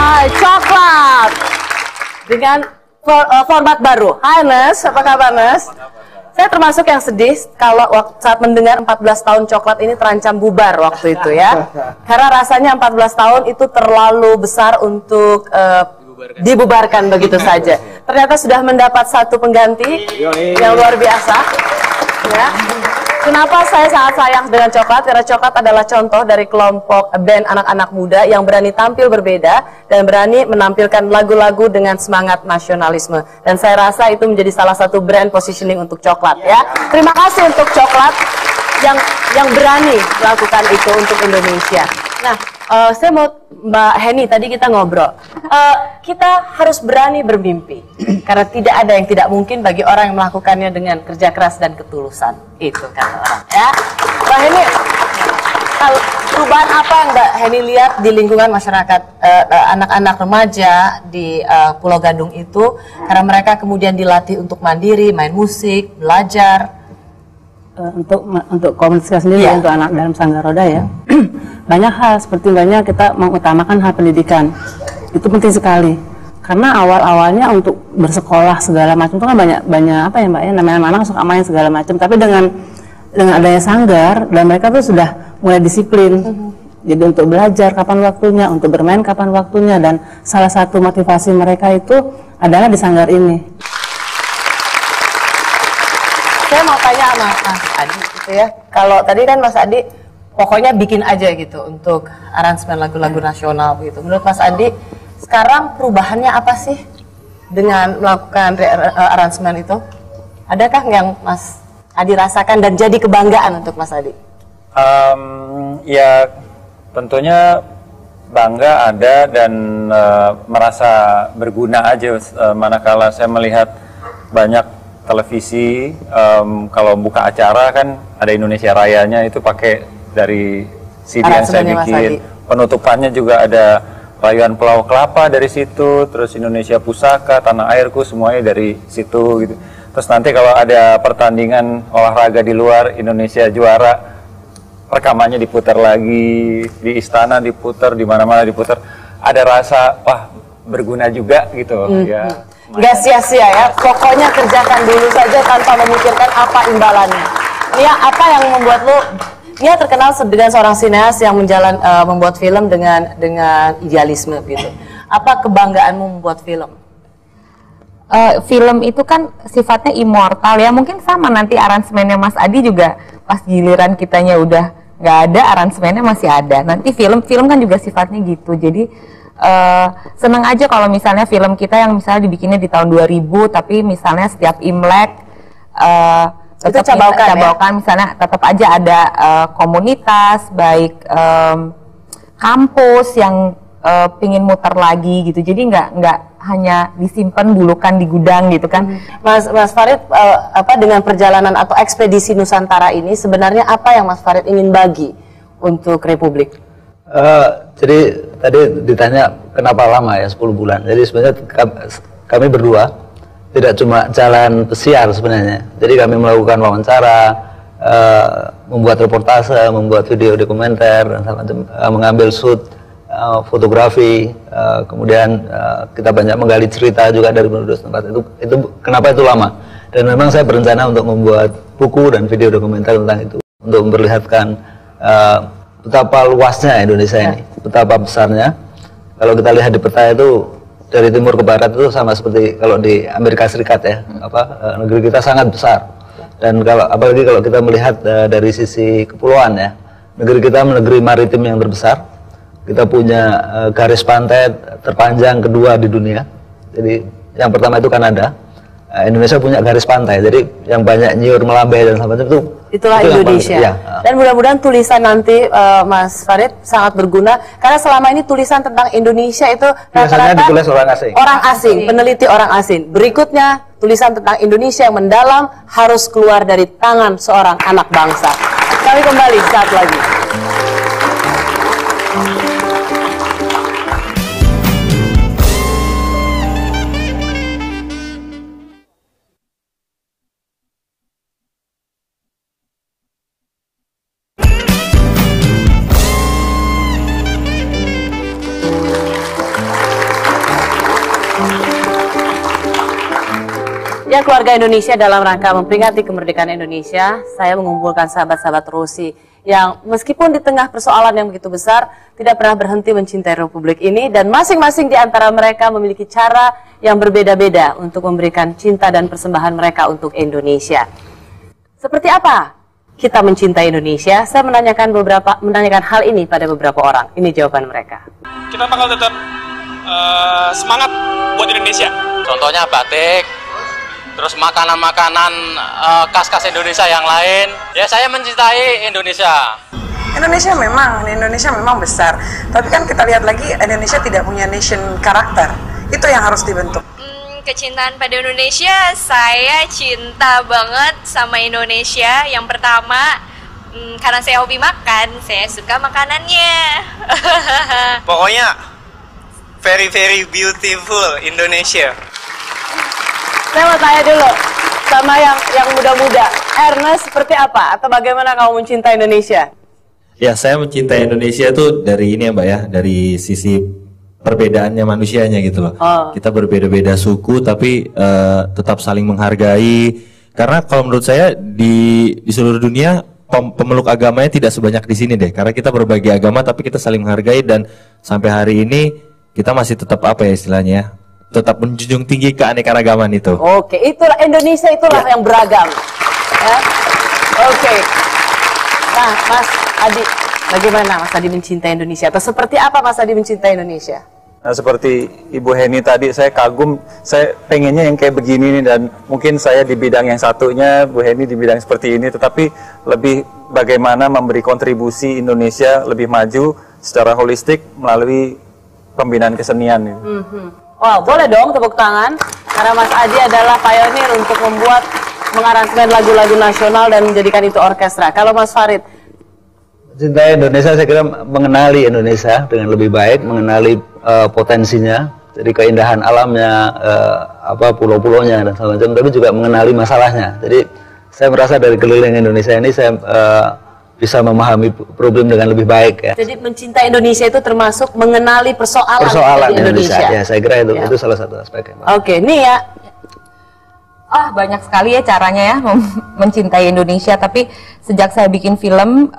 Hai, coklat dengan format baru. Hai Nes, apa kabar Nes? Saya termasuk yang sedih kalau saat mendengar 14 tahun coklat ini terancam bubar waktu itu ya. Karena rasanya 14 tahun itu terlalu besar untuk dibubarkan begitu saja. Ternyata sudah mendapat satu pengganti yang luar biasa. Ya. Kenapa saya sangat sayang dengan coklat? Karena coklat adalah contoh dari kelompok band anak-anak muda yang berani tampil berbeda dan berani menampilkan lagu-lagu dengan semangat nasionalisme. Dan saya rasa itu menjadi salah satu brand positioning untuk coklat ya. Terima kasih untuk coklat yang berani melakukan itu untuk Indonesia. Nah, saya mau Mbak Henny, tadi kita ngobrol. Kita harus berani bermimpi. Karena tidak ada yang tidak mungkin bagi orang yang melakukannya dengan kerja keras dan ketulusan. Itu kata orang ya. Mbak Henny, perubahan apa yang Mbak Henny lihat di lingkungan masyarakat anak-anak remaja di Pulau Gadung itu? Karena mereka kemudian dilatih untuk mandiri, main musik, belajar. Untuk komunitas sendiri untuk anak dalam Sanggar Roda ya banyak hal, seperti banyak kita mengutamakan hal pendidikan, itu penting sekali karena awalnya untuk bersekolah segala macam itu kan banyak apa ya Mbak ya, namanya anak suka main segala macam, tapi dengan adanya Sanggar dan mereka tuh sudah mulai disiplin. Jadi untuk belajar kapan waktunya, untuk bermain kapan waktunya, dan salah satu motivasi mereka itu adalah di Sanggar ini. Saya mau tanya sama Mas Adi gitu ya. Kalau tadi kan Mas Adi pokoknya bikin aja gitu untuk aransemen lagu-lagu nasional gitu. Menurut Mas Adi, sekarang perubahannya apa sih dengan melakukan aransemen itu? Adakah yang Mas Adi rasakan dan jadi kebanggaan untuk Mas Adi? Ya tentunya bangga ada dan merasa berguna aja manakala saya melihat banyak televisi, kalau buka acara kan ada Indonesia Rayanya itu pakai dari CD yang saya bikin. Penutupannya juga ada Rayuan Pulau Kelapa dari situ, terus Indonesia Pusaka, Tanah Airku, semuanya dari situ gitu. Terus nanti kalau ada pertandingan olahraga di luar, Indonesia juara, rekamannya diputar lagi, di istana diputar, di mana-mana diputar. Ada rasa wah berguna juga gitu ya. Gak sia-sia ya, pokoknya kerjakan dulu saja tanpa memikirkan apa imbalannya. Nia, apa yang membuat lo, Nia terkenal dengan seorang sineas yang membuat film dengan idealisme gitu. Apa kebanggaanmu membuat film? Film itu kan sifatnya immortal ya, mungkin sama nanti aransemennya Mas Adi juga pas giliran kitanya udah nggak ada, aransemennya masih ada. Nanti film kan juga sifatnya gitu, jadi seneng aja kalau misalnya film kita yang misalnya dibikinnya di tahun 2000 tapi misalnya setiap Imlek tetap cabalkan misalnya tetap aja ada komunitas baik kampus yang pingin muter lagi gitu, jadi nggak hanya disimpan bulukan di gudang gitu kan. Mas Farid, dengan perjalanan atau ekspedisi Nusantara ini sebenarnya apa yang Mas Farid ingin bagi untuk Republik? Jadi tadi ditanya kenapa lama ya 10 bulan. Jadi sebenarnya kami berdua tidak cuma jalan pesiar sebenarnya. Jadi kami melakukan wawancara, membuat reportase, membuat video dokumenter, dan mengambil shoot fotografi, kemudian kita banyak menggali cerita juga dari penduduk setempat. Itu kenapa itu lama. Dan memang saya berencana untuk membuat buku dan video dokumenter tentang itu, untuk memperlihatkan betapa luasnya Indonesia ini, betapa besarnya. Kalau kita lihat di peta itu dari timur ke barat itu sama seperti kalau di Amerika Serikat ya, negeri kita sangat besar. Dan apalagi kalau kita melihat dari sisi kepulauan ya, negeri kita negeri maritim yang terbesar. Kita punya garis pantai terpanjang kedua di dunia. Jadi yang pertama itu Kanada. Indonesia punya garis pantai, jadi yang banyak nyiur melambai dan semacam itu. Itulah Indonesia. Ya. Dan mudah-mudahan tulisan nanti Mas Farid sangat berguna, karena selama ini tulisan tentang Indonesia itu rata-rata ditulis orang asing. Orang asing, peneliti orang asing. Berikutnya tulisan tentang Indonesia yang mendalam harus keluar dari tangan seorang anak bangsa. Kami kembali saat lagi. Ya, keluarga Indonesia dalam rangka memperingati kemerdekaan Indonesia, saya mengumpulkan sahabat-sahabat Rosi yang meskipun di tengah persoalan yang begitu besar, tidak pernah berhenti mencintai Republik ini, dan masing-masing di antara mereka memiliki cara yang berbeda-beda untuk memberikan cinta dan persembahan mereka untuk Indonesia. Seperti apa kita mencintai Indonesia? Saya menanyakan hal ini pada beberapa orang. Ini jawaban mereka. Kita bakal tetap semangat buat Indonesia. Contohnya batik, terus makanan-makanan khas-khas Indonesia yang lain. Ya, saya mencintai Indonesia. Indonesia memang besar, tapi kan kita lihat lagi Indonesia tidak punya nation karakter. Itu yang harus dibentuk. Kecintaan pada Indonesia, saya cinta banget sama Indonesia. Yang pertama, karena saya hobi makan, saya suka makanannya. Pokoknya very beautiful Indonesia. Saya mau tanya dulu sama yang muda-muda, Ernest, seperti apa atau bagaimana kamu mencintai Indonesia? Ya, saya mencintai Indonesia itu dari ini ya Mbak ya, dari sisi perbedaannya manusianya gitu loh. Kita berbeda-beda suku tapi tetap saling menghargai. Karena kalau menurut saya di seluruh dunia pemeluk agamanya tidak sebanyak di sini deh. Karena kita berbagai agama tapi kita saling menghargai, dan sampai hari ini kita masih tetap apa ya istilahnya, tetap menjunjung tinggi keanekaragaman itu. Oke, itulah Indonesia, itulah yang beragam. Ya. Oke. Nah, Mas Adi, bagaimana Mas Adi mencintai Indonesia? Atau seperti apa Mas Adi mencintai Indonesia? Nah, seperti Ibu Heni tadi, saya kagum, saya pengennya yang kayak begini nih, dan mungkin saya di bidang yang satunya, Bu Heni di bidang seperti ini, tetapi lebih bagaimana memberi kontribusi Indonesia lebih maju secara holistik melalui pembinaan kesenian. Wow, boleh dong tepuk tangan, karena Mas Adi adalah pionir untuk membuat mengaransemen lagu-lagu nasional dan menjadikan itu orkestra. Kalau Mas Farid? Cintai Indonesia, saya kira mengenali Indonesia dengan lebih baik, mengenali potensinya, jadi keindahan alamnya, pulau-pulaunya dan segala macam, tapi juga mengenali masalahnya. Jadi saya merasa dari keliling Indonesia ini saya bisa memahami problem dengan lebih baik ya. Jadi mencintai Indonesia itu termasuk mengenali persoalan di Indonesia. Ya, saya kira itu salah satu aspek. Oke, nih ya. Banyak sekali ya caranya ya mencintai Indonesia, tapi sejak saya bikin film,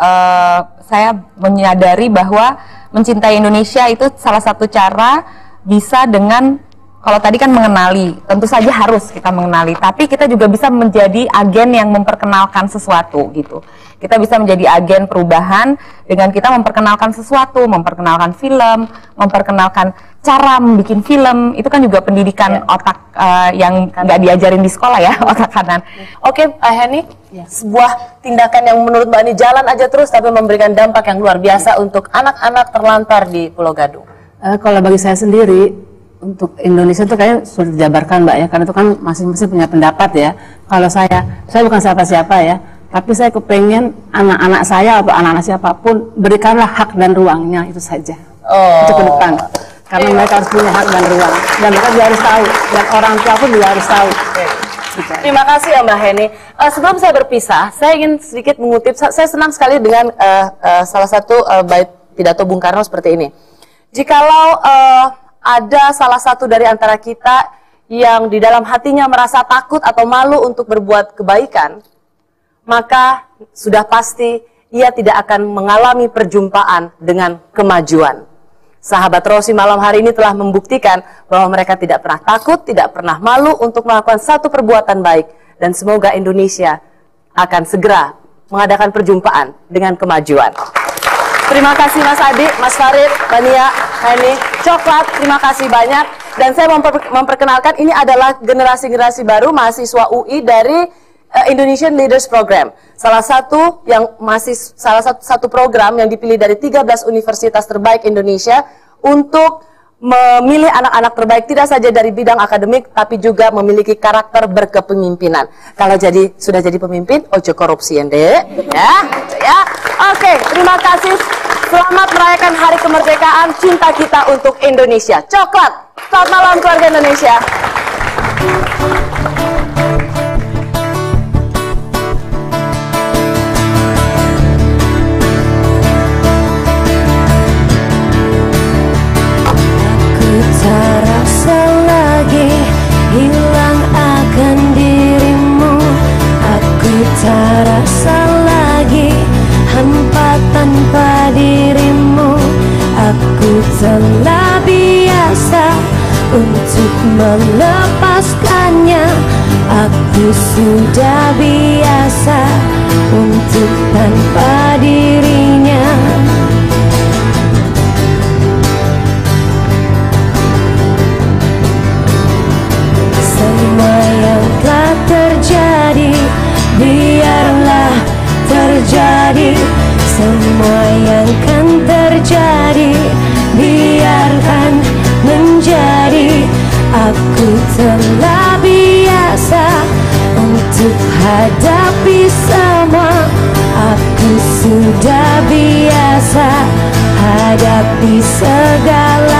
saya menyadari bahwa mencintai Indonesia itu salah satu cara bisa dengan, kalau tadi kan mengenali, tentu saja harus kita mengenali, tapi kita juga bisa menjadi agen yang memperkenalkan sesuatu gitu. Kita bisa menjadi agen perubahan dengan kita memperkenalkan sesuatu, memperkenalkan film, memperkenalkan cara membuat film. Itu kan juga pendidikan otak yang nggak diajarin di sekolah ya, otak kanan. Oke, Heni, sebuah tindakan yang menurut Mbak Ani jalan aja terus tapi memberikan dampak yang luar biasa untuk anak-anak terlantar di Pulau Gadung. Kalau bagi saya sendiri, untuk Indonesia itu kayaknya sudah dijabarkan Mbak ya, karena itu kan masing-masing punya pendapat ya. Kalau saya bukan siapa-siapa ya, tapi saya kepengen anak-anak saya atau anak-anak siapapun berikanlah hak dan ruangnya, itu saja. Itu ke depan. Karena mereka harus punya hak dan ruang, dan mereka juga harus tahu, dan orang tua pun juga harus tahu. Terima kasih ya Mbak Heni. Sebelum saya berpisah, saya ingin sedikit mengutip. Saya senang sekali dengan salah satu bait pidato Bung Karno seperti ini. Jikalau ada salah satu dari antara kita yang di dalam hatinya merasa takut atau malu untuk berbuat kebaikan, maka sudah pasti ia tidak akan mengalami perjumpaan dengan kemajuan. Sahabat Rosi malam hari ini telah membuktikan bahwa mereka tidak pernah takut, tidak pernah malu untuk melakukan satu perbuatan baik. Dan semoga Indonesia akan segera mengadakan perjumpaan dengan kemajuan. Terima kasih Mas Adi, Mas Farid, Bania, Heni, Coklat, terima kasih banyak. Dan saya memperkenalkan ini adalah generasi-generasi baru mahasiswa UI dari Indonesian Leaders Program. Salah satu program yang dipilih dari 13 universitas terbaik Indonesia untuk memilih anak-anak terbaik tidak saja dari bidang akademik tapi juga memiliki karakter berkepemimpinan. Kalau sudah jadi pemimpin, ojo korupsi ya. Oke, terima kasih. Selamat merayakan Hari Kemerdekaan, cinta kita untuk Indonesia. Coklat. Selamat malam keluarga Indonesia. Terasa lagi hilang akan diri. telah biasa untuk melepaskannya. Aku sudah biasa untuk tanpa dirinya. Semua yang telah terjadi, biarlah terjadi. Semua yang akan terjadi, biarkan menjadi. Aku telah biasa untuk hadapi semua. Aku sudah biasa hadapi segala